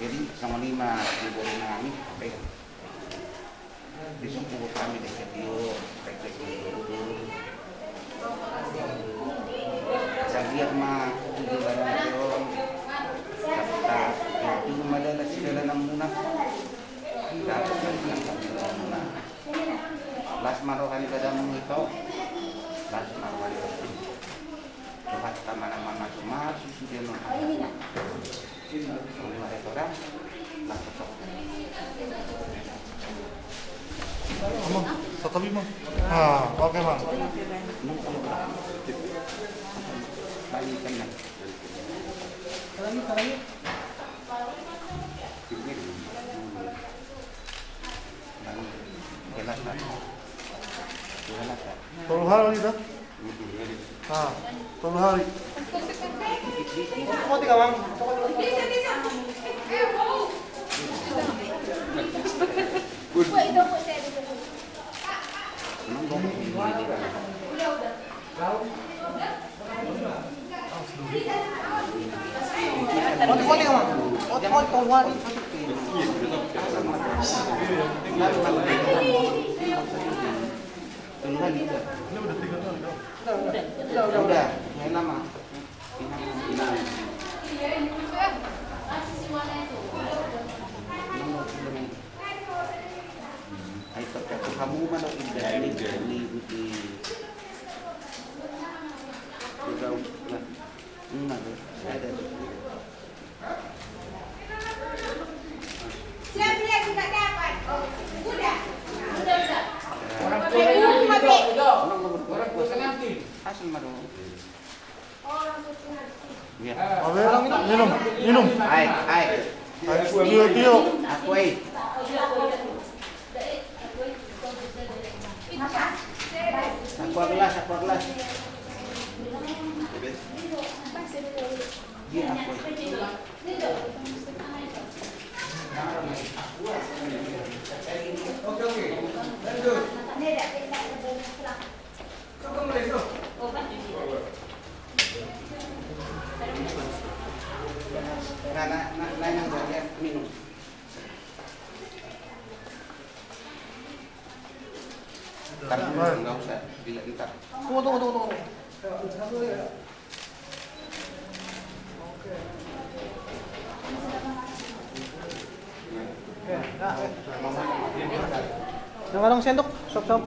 Jadi sama 5 diboleh namin, okay. Disumpul kami dekat yuk, tek dulu. Sabiak mah tujuan yun. Tapos yung madalas sila ng muna. Tapos ng muna. Last marohan ka daw ito. Last marohan ka. Lahat tama naman masuk sudah no. Mulai orang. Lapos ako. Mang, sa tabi mo. Ah, okay mang. Balikan na. Karami. Tolong hari dah. Ah, tolong hari. Kote ka, ma'am. Kote ka, ma'am. Kote kong wari. Tuluhan itu. Ini udah 3 kali dah. Udah, yang lama. Inang. Ay kamu mana indah ini di Ikaw na. Ada. Siap-siap juga dapat. Oh, udah. Orang tua itu. Orang tua nanti. Asal madu. Orang tua. Ya. Abe, minum. Ay. Tio. Aku ay. Aku gelas. Iya, aku. Oke. Lanjut. Cukup mulai itu. Nah, yang lihat minum. Tapi nggak usah, bila kita. Tunggu. Oke. Yang sendok, sop.